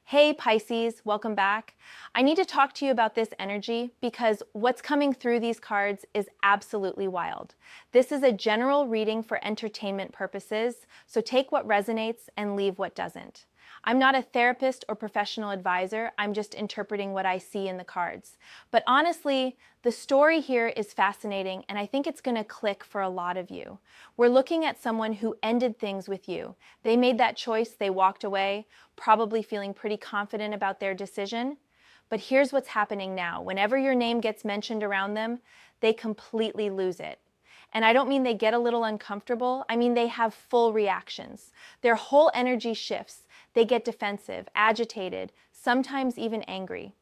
Hey Pisces, welcome back. I need to talk to you about this energy because what's coming through these cards is absolutely wild. This is a general reading for entertainment purposes, so take what resonates and leave what doesn't. I'm not a therapist or professional advisor, I'm just interpreting what I see in the cards. But honestly, the story here is fascinating and I think it's going to click for a lot of you. We're looking at someone who ended things with you. They made that choice, they walked away, probably feeling pretty confident about their decision. But here's what's happening now. Whenever your name gets mentioned around them, they completely lose it. And I don't mean they get a little uncomfortable, I mean they have full reactions. Their whole energy shifts. They get defensive, agitated, sometimes even angry.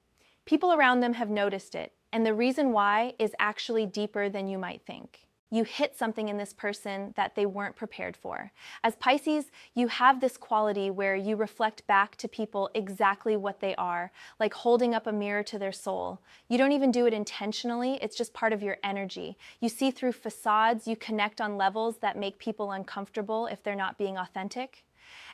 People around them have noticed it, and the reason why is actually deeper than you might think. You hit something in this person that they weren't prepared for. As Pisces, you have this quality where you reflect back to people exactly what they are, like holding up a mirror to their soul. You don't even do it intentionally, it's just part of your energy. You see through facades, you connect on levels that make people uncomfortable if they're not being authentic.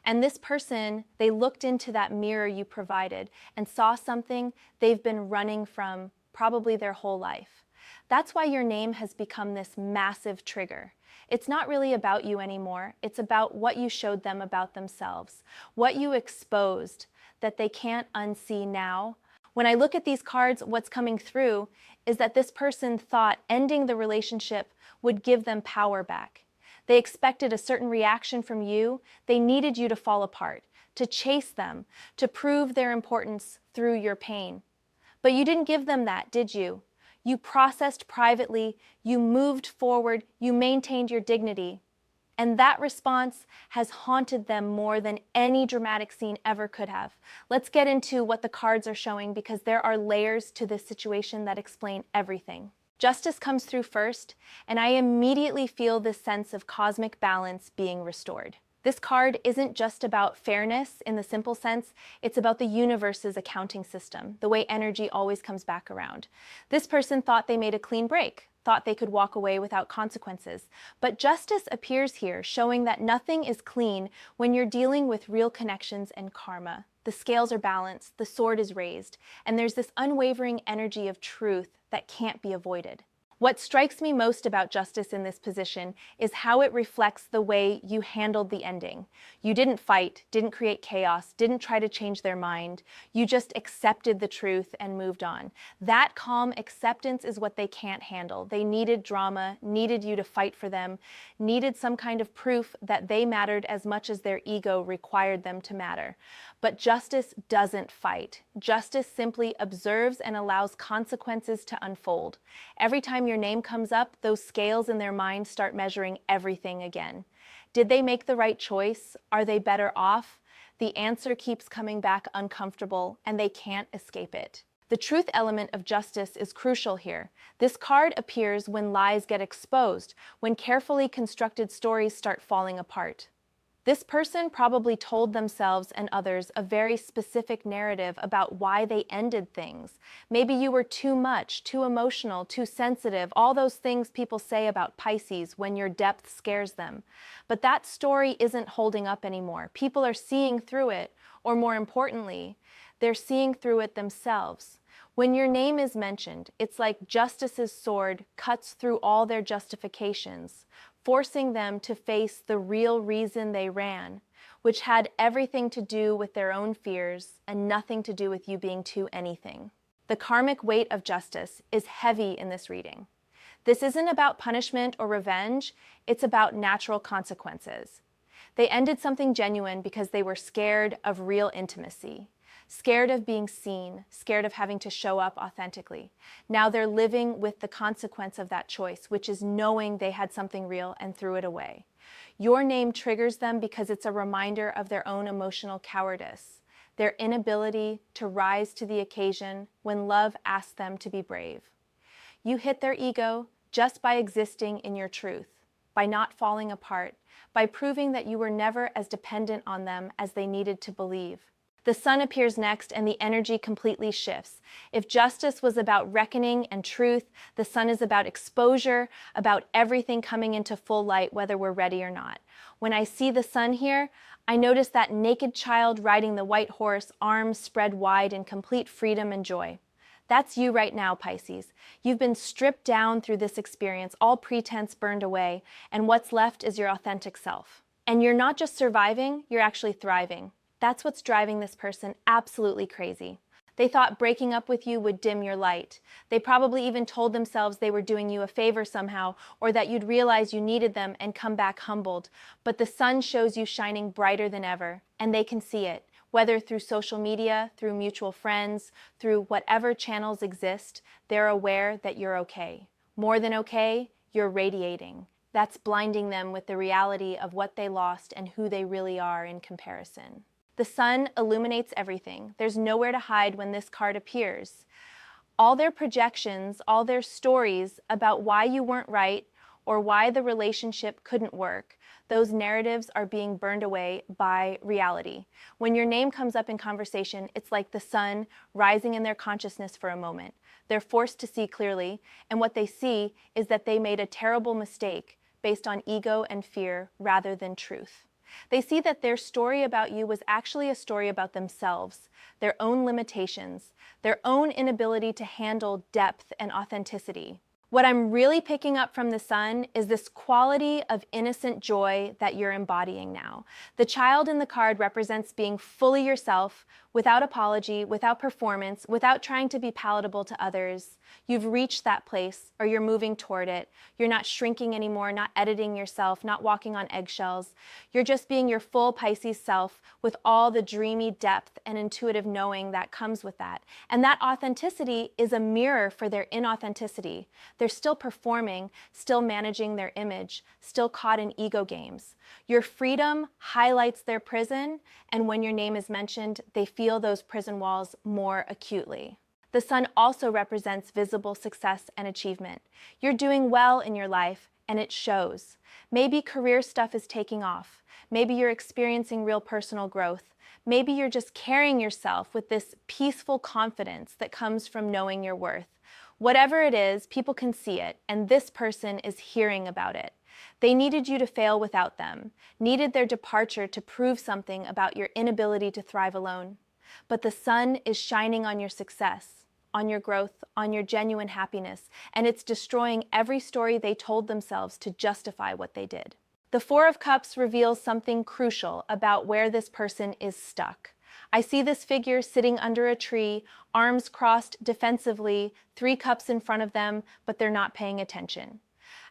And this person, they looked into that mirror you provided and saw something they've been running from probably their whole life. That's why your name has become this massive trigger. It's not really about you anymore. It's about what you showed them about themselves, what you exposed that they can't unsee now. When I look at these cards, what's coming through is that this person thought ending the relationship would give them power back. They expected a certain reaction from you. They needed you to fall apart, to chase them, to prove their importance through your pain. But you didn't give them that, did you? You processed privately, you moved forward, you maintained your dignity. And that response has haunted them more than any dramatic scene ever could have. Let's get into what the cards are showing because there are layers to this situation that explain everything. Justice comes through first, and I immediately feel this sense of cosmic balance being restored. This card isn't just about fairness in the simple sense, it's about the universe's accounting system, the way energy always comes back around. This person thought they made a clean break, thought they could walk away without consequences. But justice appears here, showing that nothing is clean when you're dealing with real connections and karma. The scales are balanced, the sword is raised, and there's this unwavering energy of truth that can't be avoided. What strikes me most about justice in this position is how it reflects the way you handled the ending. You didn't fight, didn't create chaos, didn't try to change their mind. You just accepted the truth and moved on. That calm acceptance is what they can't handle. They needed drama, needed you to fight for them, needed some kind of proof that they mattered as much as their ego required them to matter. But justice doesn't fight. Justice simply observes and allows consequences to unfold. Every time your name comes up, those scales in their mind start measuring everything again. Did they make the right choice? Are they better off? The answer keeps coming back uncomfortable, and they can't escape it. The truth element of justice is crucial here. This card appears when lies get exposed, when carefully constructed stories start falling apart. This person probably told themselves and others a very specific narrative about why they ended things. Maybe you were too much, too emotional, too sensitive, all those things people say about Pisces when your depth scares them. But that story isn't holding up anymore. People are seeing through it, or more importantly, they're seeing through it themselves. When your name is mentioned, it's like justice's sword cuts through all their justifications, forcing them to face the real reason they ran, which had everything to do with their own fears and nothing to do with you being too anything. The karmic weight of justice is heavy in this reading. This isn't about punishment or revenge, it's about natural consequences. They ended something genuine because they were scared of real intimacy. Scared of being seen, scared of having to show up authentically. Now they're living with the consequence of that choice, which is knowing they had something real and threw it away. Your name triggers them because it's a reminder of their own emotional cowardice, their inability to rise to the occasion when love asks them to be brave. You hit their ego just by existing in your truth, by not falling apart, by proving that you were never as dependent on them as they needed to believe. The sun appears next and the energy completely shifts. If justice was about reckoning and truth, the sun is about exposure, about everything coming into full light, whether we're ready or not. When I see the sun here, I notice that naked child riding the white horse, arms spread wide in complete freedom and joy. That's you right now, Pisces. You've been stripped down through this experience, all pretense burned away, and what's left is your authentic self. And you're not just surviving, you're actually thriving. That's what's driving this person absolutely crazy. They thought breaking up with you would dim your light. They probably even told themselves they were doing you a favor somehow, or that you'd realize you needed them and come back humbled. But the sun shows you shining brighter than ever, and they can see it, whether through social media, through mutual friends, through whatever channels exist. They're aware that you're okay. More than okay, you're radiating. That's blinding them with the reality of what they lost and who they really are in comparison. The sun illuminates everything. There's nowhere to hide when this card appears. All their projections, all their stories about why you weren't right or why the relationship couldn't work, those narratives are being burned away by reality. When your name comes up in conversation, it's like the sun rising in their consciousness for a moment. They're forced to see clearly, and what they see is that they made a terrible mistake based on ego and fear rather than truth. They see that their story about you was actually a story about themselves, their own limitations, their own inability to handle depth and authenticity. What I'm really picking up from the sun is this quality of innocent joy that you're embodying now. The child in the card represents being fully yourself, without apology, without performance, without trying to be palatable to others. You've reached that place, or you're moving toward it. You're not shrinking anymore, not editing yourself, not walking on eggshells. You're just being your full Pisces self with all the dreamy depth and intuitive knowing that comes with that. And that authenticity is a mirror for their inauthenticity. They're still performing, still managing their image, still caught in ego games. Your freedom highlights their prison, and when your name is mentioned, they feel those prison walls more acutely. The sun also represents visible success and achievement. You're doing well in your life, and it shows. Maybe career stuff is taking off. Maybe you're experiencing real personal growth. Maybe you're just carrying yourself with this peaceful confidence that comes from knowing your worth. Whatever it is, people can see it, and this person is hearing about it. They needed you to fail without them, needed their departure to prove something about your inability to thrive alone. But the sun is shining on your success, on your growth, on your genuine happiness, and it's destroying every story they told themselves to justify what they did. The Four of Cups reveals something crucial about where this person is stuck. I see this figure sitting under a tree, arms crossed defensively, 3 cups in front of them, but they're not paying attention.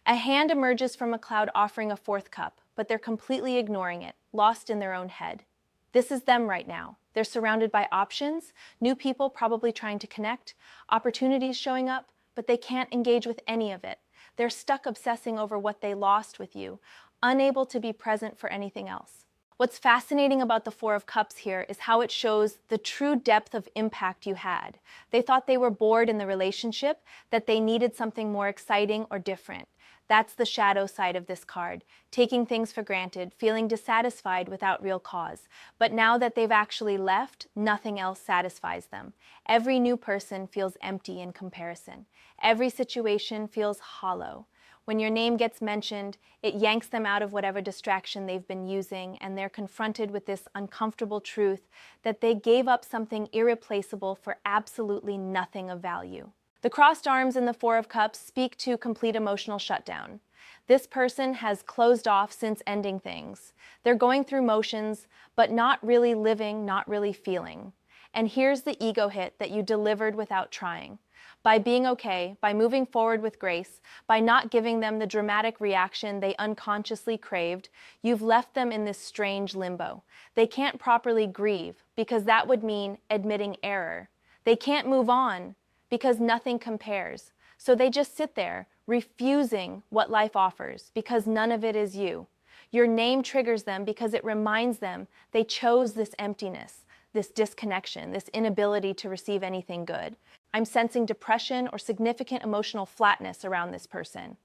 A hand emerges from a cloud offering a 4th cup, but they're completely ignoring it, lost in their own head. This is them right now. They're surrounded by options, new people probably trying to connect, opportunities showing up, but they can't engage with any of it. They're stuck obsessing over what they lost with you, unable to be present for anything else. What's fascinating about the 4 of Cups here is how it shows the true depth of impact you had. They thought they were bored in the relationship, that they needed something more exciting or different. That's the shadow side of this card, taking things for granted, feeling dissatisfied without real cause. But now that they've actually left, nothing else satisfies them. Every new person feels empty in comparison. Every situation feels hollow. When your name gets mentioned, it yanks them out of whatever distraction they've been using, and they're confronted with this uncomfortable truth that they gave up something irreplaceable for absolutely nothing of value. The crossed arms in the 4 of Cups speak to complete emotional shutdown. This person has closed off since ending things. They're going through motions, but not really living, not really feeling. And here's the ego hit that you delivered without trying. By being okay, by moving forward with grace, by not giving them the dramatic reaction they unconsciously craved, you've left them in this strange limbo. They can't properly grieve, because that would mean admitting error. They can't move on, because nothing compares. So they just sit there, refusing what life offers, because none of it is you. Your name triggers them because it reminds them they chose this emptiness, this disconnection, this inability to receive anything good. I'm sensing depression or significant emotional flatness around this person.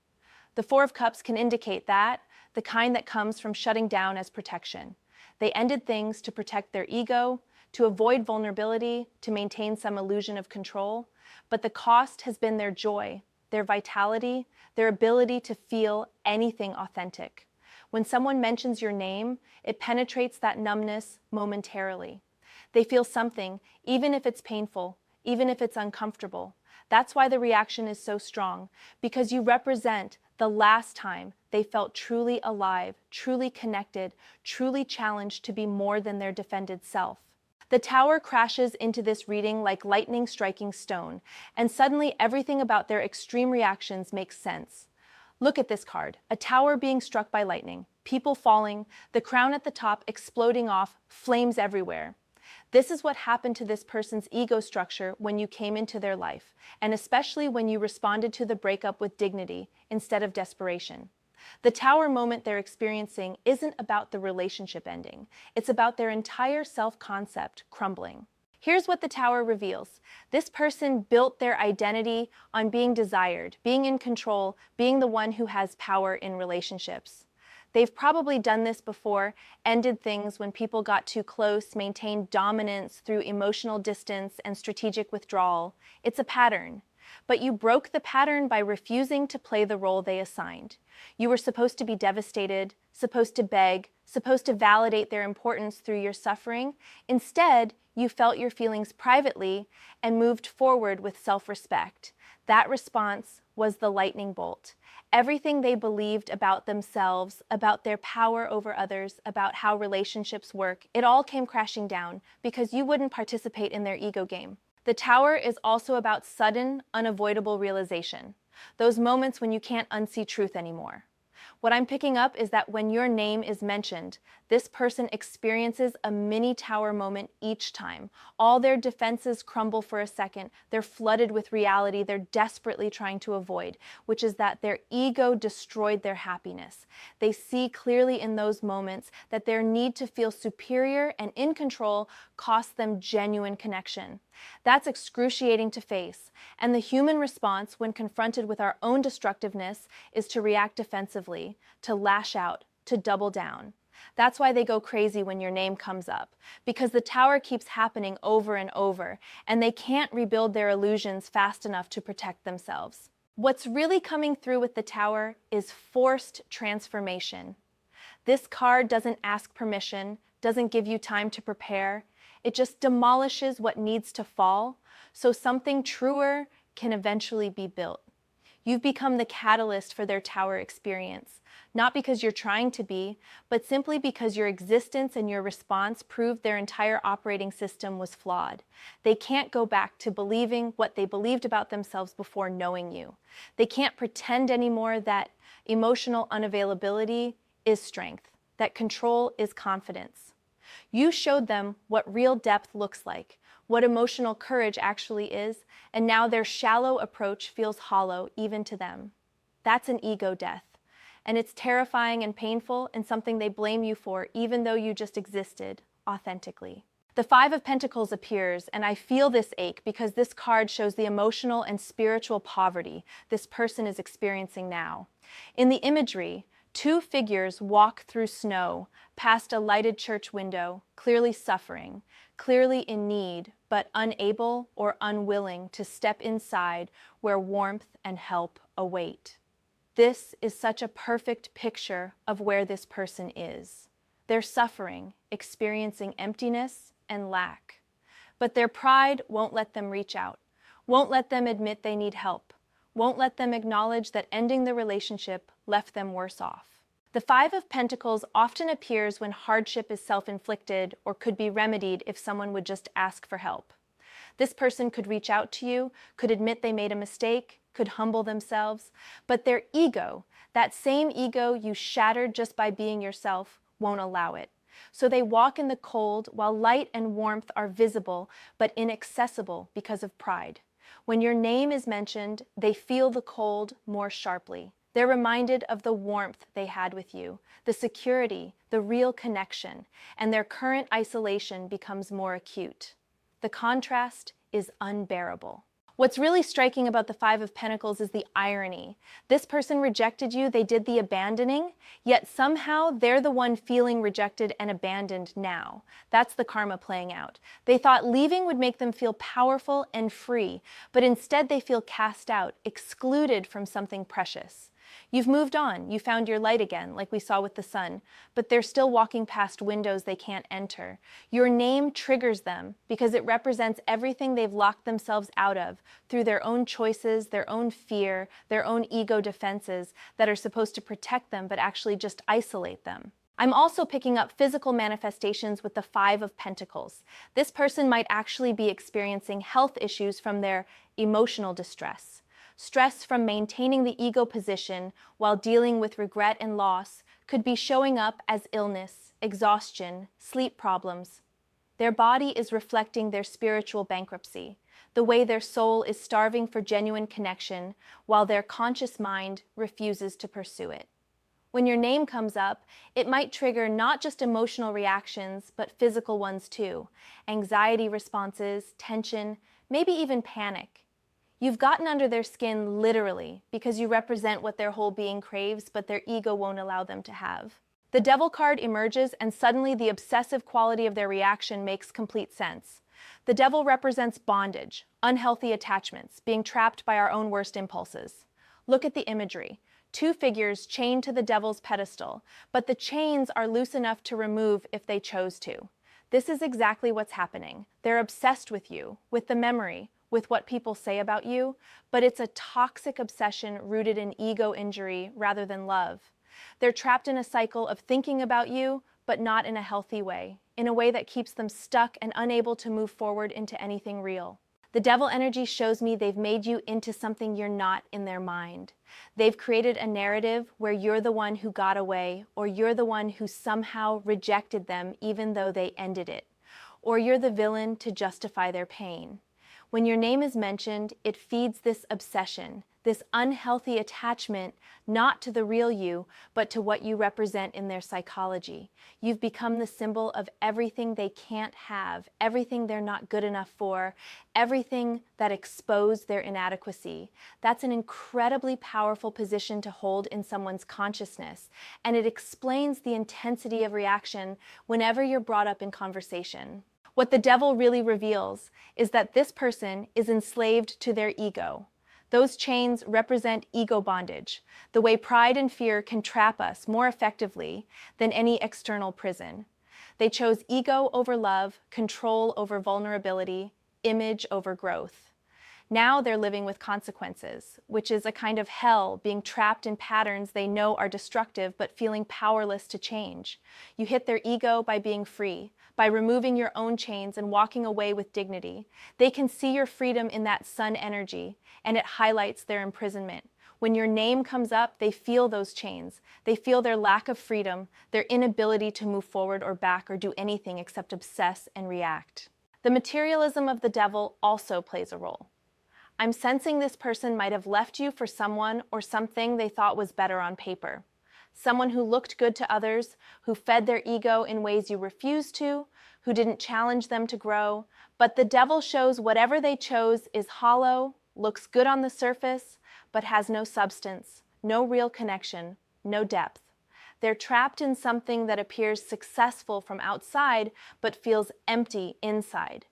The 4 of Cups can indicate that, the kind that comes from shutting down as protection. They ended things to protect their ego, to avoid vulnerability, to maintain some illusion of control. But the cost has been their joy, their vitality, their ability to feel anything authentic. When someone mentions your name, it penetrates that numbness momentarily. They feel something, even if it's painful, even if it's uncomfortable. That's why the reaction is so strong, because you represent the last time they felt truly alive, truly connected, truly challenged to be more than their defended self. The Tower crashes into this reading like lightning striking stone, and suddenly everything about their extreme reactions makes sense. Look at this card, a tower being struck by lightning, people falling, the crown at the top exploding off, flames everywhere. This is what happened to this person's ego structure when you came into their life, and especially when you responded to the breakup with dignity instead of desperation. The tower moment they're experiencing isn't about the relationship ending. It's about their entire self-concept crumbling. Here's what the tower reveals. This person built their identity on being desired, being in control, being the one who has power in relationships. They've probably done this before, ended things when people got too close, maintained dominance through emotional distance and strategic withdrawal. It's a pattern. But you broke the pattern by refusing to play the role they assigned. You were supposed to be devastated, supposed to beg, supposed to validate their importance through your suffering. Instead, you felt your feelings privately and moved forward with self-respect. That response was the lightning bolt. Everything they believed about themselves, about their power over others, about how relationships work, it all came crashing down because you wouldn't participate in their ego game. The tower is also about sudden, unavoidable realization. Those moments when you can't unsee truth anymore. What I'm picking up is that when your name is mentioned, this person experiences a mini tower moment each time. All their defenses crumble for a second. They're flooded with reality they're desperately trying to avoid, which is that their ego destroyed their happiness. They see clearly in those moments that their need to feel superior and in control costs them genuine connection. That's excruciating to face, and the human response when confronted with our own destructiveness is to react defensively, to lash out, to double down. That's why they go crazy when your name comes up, because the tower keeps happening over and over, and they can't rebuild their illusions fast enough to protect themselves. What's really coming through with the tower is forced transformation. This card doesn't ask permission, doesn't give you time to prepare. It just demolishes what needs to fall so something truer can eventually be built. You've become the catalyst for their tower experience, not because you're trying to be, but simply because your existence and your response proved their entire operating system was flawed. They can't go back to believing what they believed about themselves before knowing you. They can't pretend anymore that emotional unavailability is strength, that control is confidence. You showed them what real depth looks like, what emotional courage actually is, and now their shallow approach feels hollow even to them. That's an ego death, and it's terrifying and painful and something they blame you for even though you just existed authentically. The Five of Pentacles appears, and I feel this ache because this card shows the emotional and spiritual poverty this person is experiencing now. In the imagery, two figures walk through snow, past a lighted church window, clearly suffering, clearly in need, but unable or unwilling to step inside where warmth and help await. This is such a perfect picture of where this person is. They're suffering, experiencing emptiness and lack. But their pride won't let them reach out, won't let them admit they need help, won't let them acknowledge that ending the relationship left them worse off. The Five of Pentacles often appears when hardship is self-inflicted or could be remedied if someone would just ask for help. This person could reach out to you, could admit they made a mistake, could humble themselves, but their ego, that same ego you shattered just by being yourself, won't allow it. So they walk in the cold while light and warmth are visible but inaccessible because of pride. When your name is mentioned, they feel the cold more sharply. They're reminded of the warmth they had with you, the security, the real connection, and their current isolation becomes more acute. The contrast is unbearable. What's really striking about the Five of Pentacles is the irony. This person rejected you, they did the abandoning, yet somehow they're the one feeling rejected and abandoned now. That's the karma playing out. They thought leaving would make them feel powerful and free, but instead they feel cast out, excluded from something precious. You've moved on, you found your light again, like we saw with the sun, but they're still walking past windows they can't enter. Your name triggers them because it represents everything they've locked themselves out of through their own choices, their own fear, their own ego defenses that are supposed to protect them but actually just isolate them. I'm also picking up physical manifestations with the Five of Pentacles. This person might actually be experiencing health issues from their emotional distress. Stress from maintaining the ego position while dealing with regret and loss could be showing up as illness, exhaustion, sleep problems. Their body is reflecting their spiritual bankruptcy, the way their soul is starving for genuine connection while their conscious mind refuses to pursue it. When your name comes up, it might trigger not just emotional reactions, but physical ones too. Anxiety responses, tension, maybe even panic. You've gotten under their skin literally because you represent what their whole being craves, but their ego won't allow them to have. The Devil card emerges and suddenly the obsessive quality of their reaction makes complete sense. The Devil represents bondage, unhealthy attachments, being trapped by our own worst impulses. Look at the imagery. Two figures chained to the Devil's pedestal, but the chains are loose enough to remove if they chose to. This is exactly what's happening. They're obsessed with you, with the memory, with what people say about you, but it's a toxic obsession rooted in ego injury rather than love. They're trapped in a cycle of thinking about you, but not in a healthy way, in a way that keeps them stuck and unable to move forward into anything real. The Devil energy shows me they've made you into something you're not in their mind. They've created a narrative where you're the one who got away, or you're the one who somehow rejected them even though they ended it, or you're the villain to justify their pain. When your name is mentioned, it feeds this obsession, this unhealthy attachment, not to the real you, but to what you represent in their psychology. You've become the symbol of everything they can't have, everything they're not good enough for, everything that exposed their inadequacy. That's an incredibly powerful position to hold in someone's consciousness, and it explains the intensity of reaction whenever you're brought up in conversation. What the Devil really reveals is that this person is enslaved to their ego. Those chains represent ego bondage, the way pride and fear can trap us more effectively than any external prison. They chose ego over love, control over vulnerability, image over growth. Now they're living with consequences, which is a kind of hell, being trapped in patterns they know are destructive but feeling powerless to change. You hit their ego by being free, by removing your own chains and walking away with dignity. They can see your freedom in that sun energy, and it highlights their imprisonment. When your name comes up, they feel those chains. They feel their lack of freedom, their inability to move forward or back or do anything except obsess and react. The materialism of the Devil also plays a role. I'm sensing this person might have left you for someone or something they thought was better on paper. Someone who looked good to others, who fed their ego in ways you refused to, who didn't challenge them to grow. But the Devil shows whatever they chose is hollow, looks good on the surface, but has no substance, no real connection, no depth. They're trapped in something that appears successful from outside, but feels empty inside.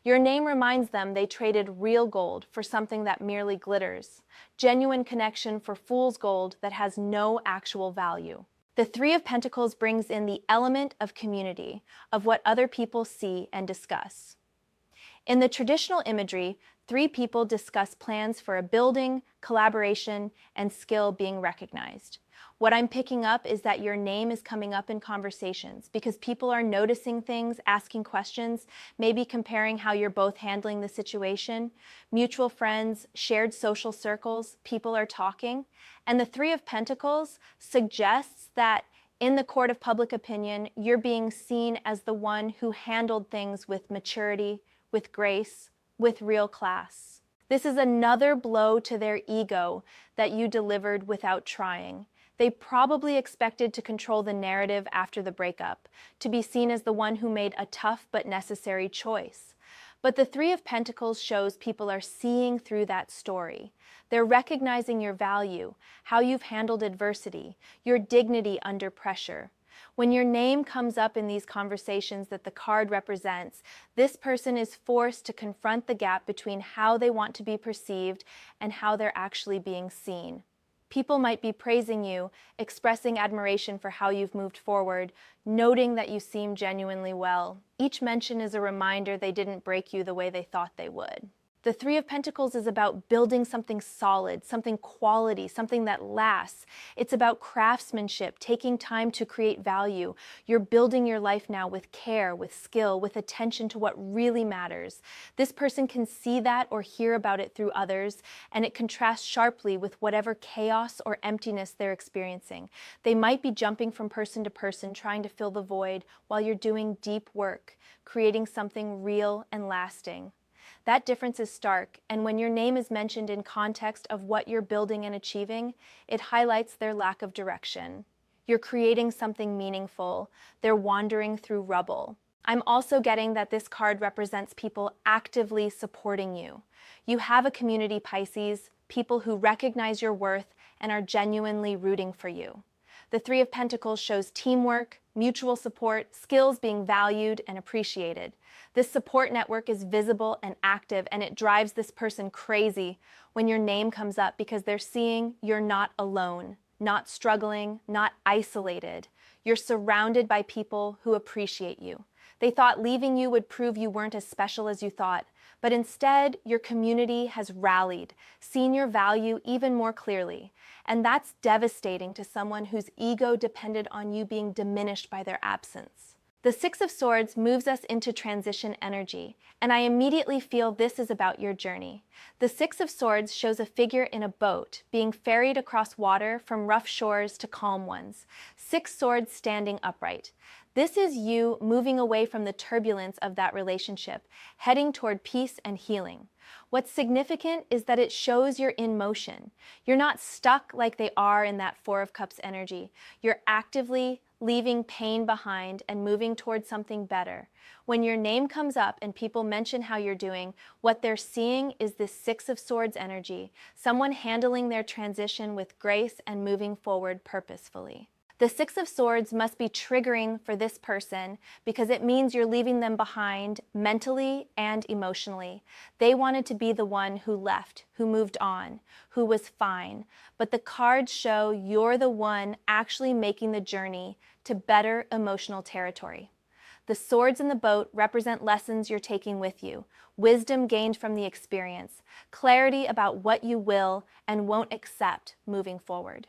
Your name reminds them they traded real gold for something that merely glitters, genuine connection for fool's gold that has no actual value. The Three of Pentacles brings in the element of community, of what other people see and discuss. In the traditional imagery, three people discuss plans for a building, collaboration, and skill being recognized. What I'm picking up is that your name is coming up in conversations because people are noticing things, asking questions, maybe comparing how you're both handling the situation. Mutual friends, shared social circles, people are talking. And the Three of Pentacles suggests that in the court of public opinion, you're being seen as the one who handled things with maturity, with grace, with real class. This is another blow to their ego that you delivered without trying. They probably expected to control the narrative after the breakup, to be seen as the one who made a tough but necessary choice. But the Three of Pentacles shows people are seeing through that story. They're recognizing your value, how you've handled adversity, your dignity under pressure. When your name comes up in these conversations that the card represents, this person is forced to confront the gap between how they want to be perceived and how they're actually being seen. People might be praising you, expressing admiration for how you've moved forward, noting that you seem genuinely well. Each mention is a reminder they didn't break you the way they thought they would. The Three of Pentacles is about building something solid, something quality, something that lasts. It's about craftsmanship, taking time to create value. You're building your life now with care, with skill, with attention to what really matters. This person can see that or hear about it through others, and it contrasts sharply with whatever chaos or emptiness they're experiencing. They might be jumping from person to person, trying to fill the void while you're doing deep work, creating something real and lasting. That difference is stark, and when your name is mentioned in context of what you're building and achieving, it highlights their lack of direction. You're creating something meaningful. They're wandering through rubble. I'm also getting that this card represents people actively supporting you. You have a community, Pisces, people who recognize your worth and are genuinely rooting for you. The Three of Pentacles shows teamwork, mutual support, skills being valued and appreciated. This support network is visible and active, and it drives this person crazy when your name comes up because they're seeing you're not alone, not struggling, not isolated. You're surrounded by people who appreciate you. They thought leaving you would prove you weren't as special as you thought, but instead, your community has rallied, seen your value even more clearly. And that's devastating to someone whose ego depended on you being diminished by their absence. The Six of Swords moves us into transition energy, and I immediately feel this is about your journey. The Six of Swords shows a figure in a boat being ferried across water from rough shores to calm ones. Six swords standing upright. This is you moving away from the turbulence of that relationship, heading toward peace and healing. What's significant is that it shows you're in motion. You're not stuck like they are in that Four of Cups energy. You're actively leaving pain behind and moving towards something better. When your name comes up and people mention how you're doing, what they're seeing is this Six of Swords energy, someone handling their transition with grace and moving forward purposefully. The Six of Swords must be triggering for this person because it means you're leaving them behind mentally and emotionally. They wanted to be the one who left, who moved on, who was fine. But the cards show you're the one actually making the journey to better emotional territory. The swords in the boat represent lessons you're taking with you, wisdom gained from the experience, clarity about what you will and won't accept moving forward.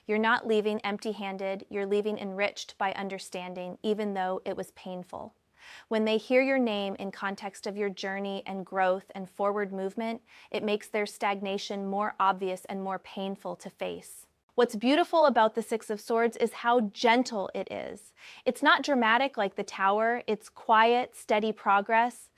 You're not leaving empty-handed, you're leaving enriched by understanding, even though it was painful. When they hear your name in context of your journey and growth and forward movement, it makes their stagnation more obvious and more painful to face. What's beautiful about the Six of Swords is how gentle it is. It's not dramatic like the Tower, it's quiet, steady progress.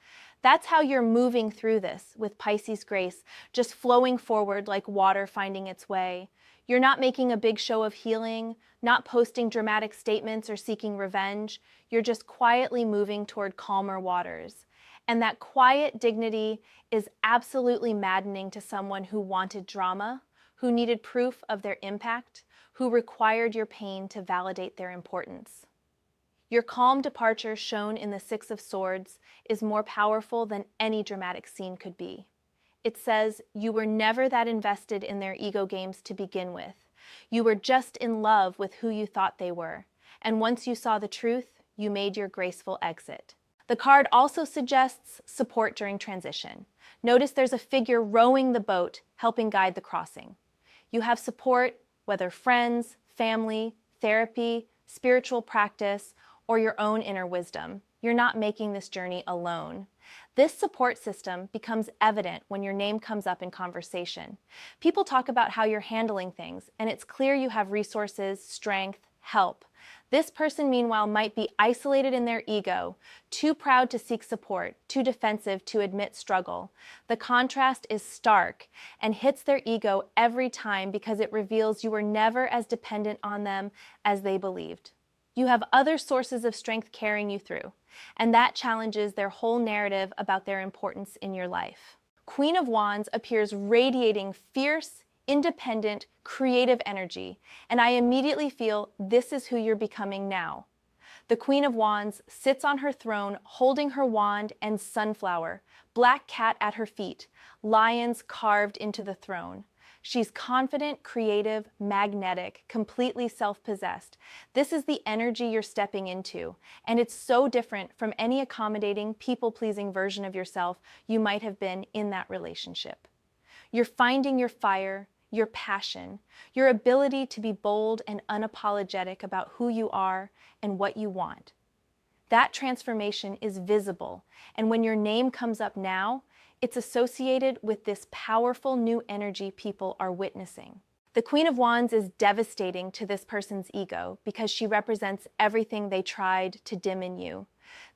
That's how you're moving through this with Pisces grace, just flowing forward like water finding its way. You're not making a big show of healing, not posting dramatic statements or seeking revenge. You're just quietly moving toward calmer waters. And that quiet dignity is absolutely maddening to someone who wanted drama, who needed proof of their impact, who required your pain to validate their importance. Your calm departure shown in the Six of Swords is more powerful than any dramatic scene could be. It says you were never that invested in their ego games to begin with. You were just in love with who you thought they were. And once you saw the truth, you made your graceful exit. The card also suggests support during transition. Notice there's a figure rowing the boat, helping guide the crossing. You have support, whether friends, family, therapy, spiritual practice, or your own inner wisdom. You're not making this journey alone. This support system becomes evident when your name comes up in conversation. People talk about how you're handling things, and it's clear you have resources, strength, help. This person, meanwhile, might be isolated in their ego, too proud to seek support, too defensive to admit struggle. The contrast is stark and hits their ego every time because it reveals you were never as dependent on them as they believed. You have other sources of strength carrying you through, and that challenges their whole narrative about their importance in your life. Queen of Wands appears radiating fierce, independent, creative energy, and I immediately feel this is who you're becoming now. The Queen of Wands sits on her throne holding her wand and sunflower, black cat at her feet, lions carved into the throne. She's confident, creative, magnetic, completely self-possessed. This is the energy you're stepping into, and it's so different from any accommodating, people-pleasing version of yourself you might have been in that relationship. You're finding your fire, your passion, your ability to be bold and unapologetic about who you are and what you want. That transformation is visible, and when your name comes up now, it's associated with this powerful new energy people are witnessing. The Queen of Wands is devastating to this person's ego because she represents everything they tried to dim in you.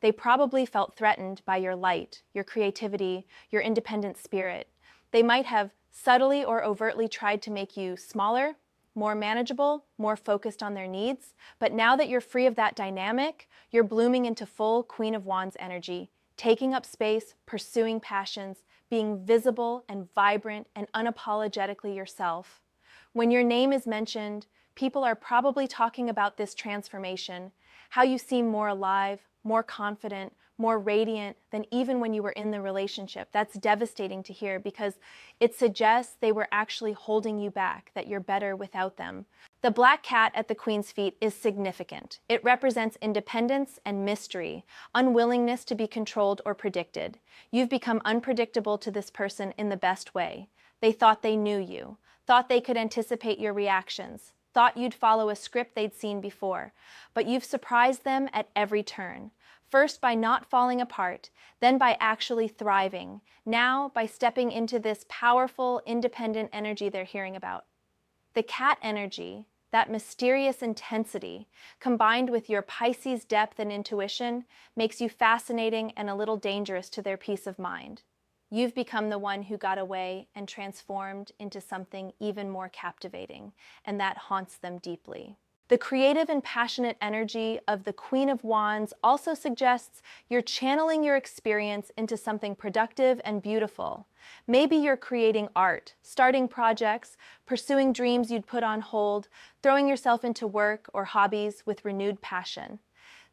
They probably felt threatened by your light, your creativity, your independent spirit. They might have subtly or overtly tried to make you smaller, more manageable, more focused on their needs. But now that you're free of that dynamic, you're blooming into full Queen of Wands energy, taking up space, pursuing passions, being visible and vibrant and unapologetically yourself. When your name is mentioned, people are probably talking about this transformation, how you seem more alive, more confident, more radiant than even when you were in the relationship. That's devastating to hear because it suggests they were actually holding you back, that you're better without them. The black cat at the Queen's feet is significant. It represents independence and mystery, unwillingness to be controlled or predicted. You've become unpredictable to this person in the best way. They thought they knew you, thought they could anticipate your reactions, thought you'd follow a script they'd seen before, but you've surprised them at every turn. First by not falling apart, then by actually thriving, now by stepping into this powerful, independent energy they're hearing about. The cat energy, that mysterious intensity, combined with your Pisces depth and intuition, makes you fascinating and a little dangerous to their peace of mind. You've become the one who got away and transformed into something even more captivating, and that haunts them deeply. The creative and passionate energy of the Queen of Wands also suggests you're channeling your experience into something productive and beautiful. Maybe you're creating art, starting projects, pursuing dreams you'd put on hold, throwing yourself into work or hobbies with renewed passion.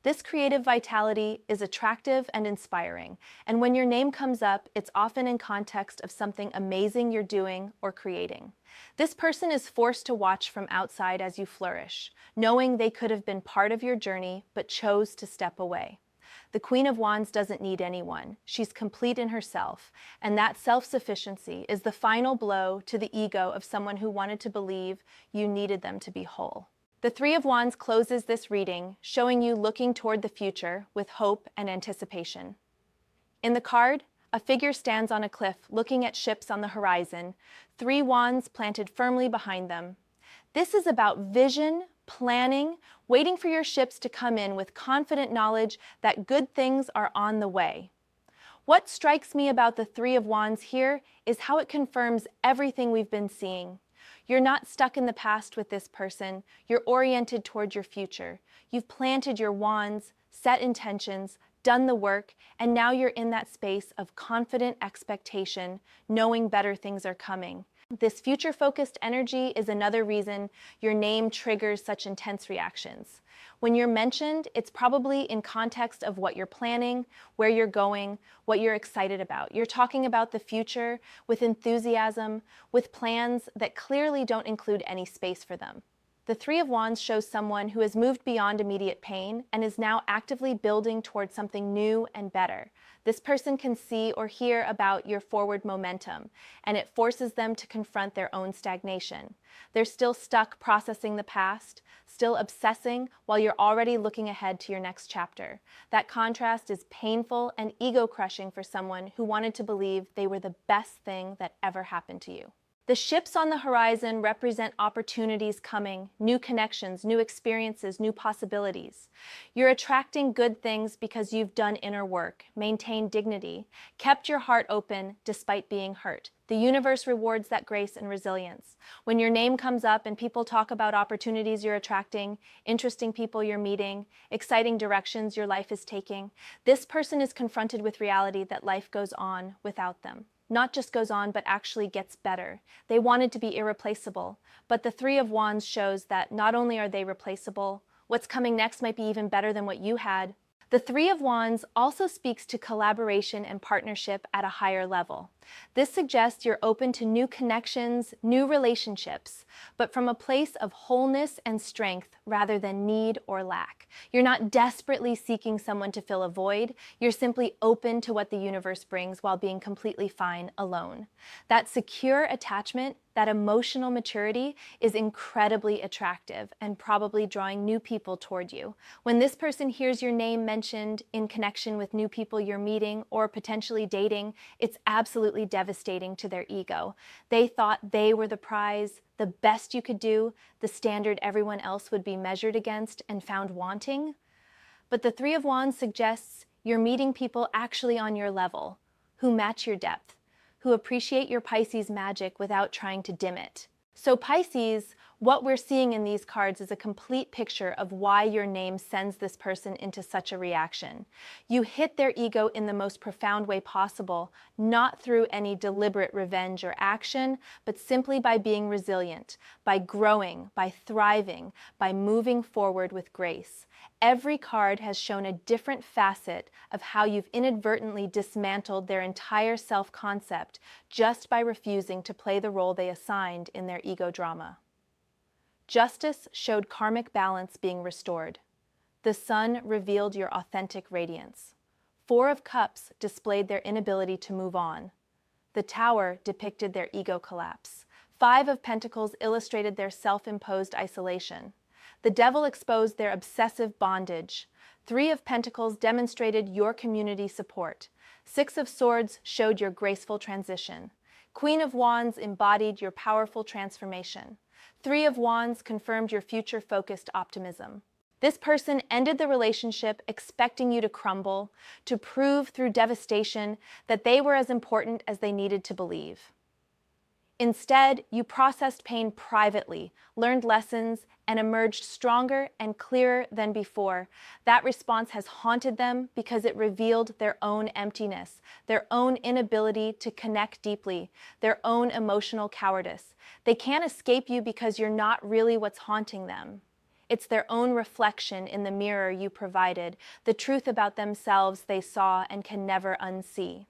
This creative vitality is attractive and inspiring, and when your name comes up, it's often in context of something amazing you're doing or creating. This person is forced to watch from outside as you flourish, knowing they could have been part of your journey but chose to step away. The Queen of Wands doesn't need anyone. She's complete in herself, and that self-sufficiency is the final blow to the ego of someone who wanted to believe you needed them to be whole. The Three of Wands closes this reading, showing you looking toward the future with hope and anticipation. In the card, a figure stands on a cliff looking at ships on the horizon, 3 wands planted firmly behind them. This is about vision, planning, waiting for your ships to come in with confident knowledge that good things are on the way. What strikes me about the Three of Wands here is how it confirms everything we've been seeing. You're not stuck in the past with this person. You're oriented toward your future. You've planted your wands, set intentions, done the work, and now you're in that space of confident expectation, knowing better things are coming. This future-focused energy is another reason your name triggers such intense reactions. When you're mentioned, it's probably in context of what you're planning, where you're going, what you're excited about. You're talking about the future with enthusiasm, with plans that clearly don't include any space for them. The Three of Wands shows someone who has moved beyond immediate pain and is now actively building towards something new and better. This person can see or hear about your forward momentum, and it forces them to confront their own stagnation. They're still stuck processing the past, still obsessing while you're already looking ahead to your next chapter. That contrast is painful and ego-crushing for someone who wanted to believe they were the best thing that ever happened to you. The ships on the horizon represent opportunities coming, new connections, new experiences, new possibilities. You're attracting good things because you've done inner work, maintained dignity, kept your heart open despite being hurt. The universe rewards that grace and resilience. When your name comes up and people talk about opportunities you're attracting, interesting people you're meeting, exciting directions your life is taking, this person is confronted with reality that life goes on without them. Not just goes on, but actually gets better. They wanted to be irreplaceable, but the Three of Wands shows that not only are they replaceable, what's coming next might be even better than what you had. The Three of Wands also speaks to collaboration and partnership at a higher level. This suggests you're open to new connections, new relationships, but from a place of wholeness and strength rather than need or lack. You're not desperately seeking someone to fill a void, you're simply open to what the universe brings while being completely fine alone. That secure attachment, that emotional maturity is incredibly attractive and probably drawing new people toward you. When this person hears your name mentioned in connection with new people you're meeting or potentially dating, it's absolutely devastating to their ego. They thought they were the prize, the best you could do, the standard everyone else would be measured against and found wanting. But the Three of Wands suggests you're meeting people actually on your level, who match your depth, who appreciate your Pisces magic without trying to dim it. So Pisces, what we're seeing in these cards is a complete picture of why your name sends this person into such a reaction. You hit their ego in the most profound way possible, not through any deliberate revenge or action, but simply by being resilient, by growing, by thriving, by moving forward with grace. Every card has shown a different facet of how you've inadvertently dismantled their entire self-concept just by refusing to play the role they assigned in their ego drama. Justice showed karmic balance being restored. The sun revealed your authentic radiance. Four of Cups displayed their inability to move on. The Tower depicted their ego collapse. Five of Pentacles illustrated their self-imposed isolation. The Devil exposed their obsessive bondage. Three of Pentacles demonstrated your community support. Six of Swords showed your graceful transition. Queen of Wands embodied your powerful transformation. Three of Wands confirmed your future-focused optimism. This person ended the relationship expecting you to crumble, to prove through devastation that they were as important as they needed to believe. Instead, you processed pain privately, learned lessons, and emerged stronger and clearer than before. That response has haunted them because it revealed their own emptiness, their own inability to connect deeply, their own emotional cowardice. They can't escape you because you're not really what's haunting them. It's their own reflection in the mirror you provided, the truth about themselves they saw and can never unsee.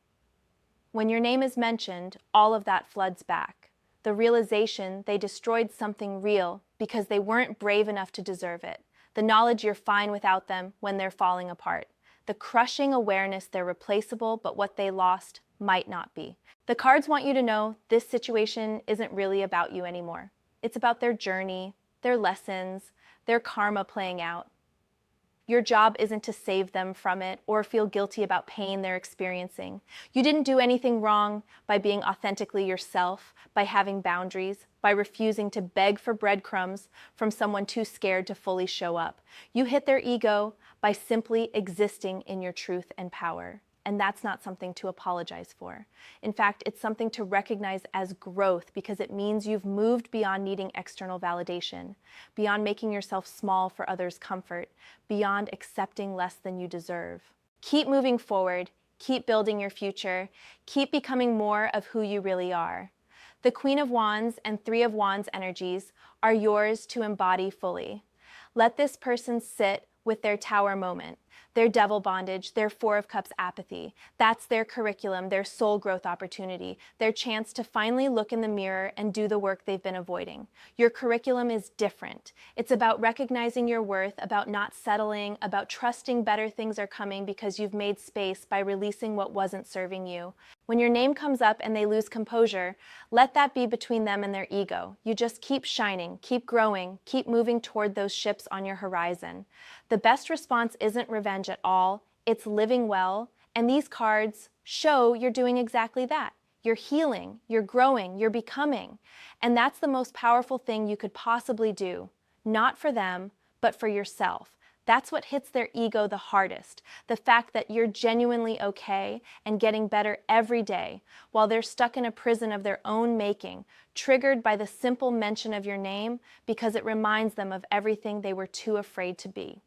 When your name is mentioned, all of that floods back. The realization they destroyed something real because they weren't brave enough to deserve it. The knowledge you're fine without them when they're falling apart. The crushing awareness they're replaceable, but what they lost might not be. The cards want you to know this situation isn't really about you anymore. It's about their journey, their lessons, their karma playing out. Your job isn't to save them from it or feel guilty about pain they're experiencing. You didn't do anything wrong by being authentically yourself, by having boundaries, by refusing to beg for breadcrumbs from someone too scared to fully show up. You hit their ego by simply existing in your truth and power. And that's not something to apologize for. In fact, it's something to recognize as growth because it means you've moved beyond needing external validation, beyond making yourself small for others' comfort, beyond accepting less than you deserve. Keep moving forward, keep building your future, keep becoming more of who you really are. The Queen of Wands and Three of Wands energies are yours to embody fully. Let this person sit with their Tower moment, their Devil bondage, their Four of Cups apathy. That's their curriculum, their soul growth opportunity, their chance to finally look in the mirror and do the work they've been avoiding. Your curriculum is different. It's about recognizing your worth, about not settling, about trusting better things are coming because you've made space by releasing what wasn't serving you. When your name comes up and they lose composure, let that be between them and their ego. You just keep shining, keep growing, keep moving toward those ships on your horizon. The best response isn't revenge at all, it's living well, and these cards show you're doing exactly that. You're healing, you're growing, you're becoming, and that's the most powerful thing you could possibly do, not for them, but for yourself. That's what hits their ego the hardest, the fact that you're genuinely okay and getting better every day, while they're stuck in a prison of their own making, triggered by the simple mention of your name because it reminds them of everything they were too afraid to be.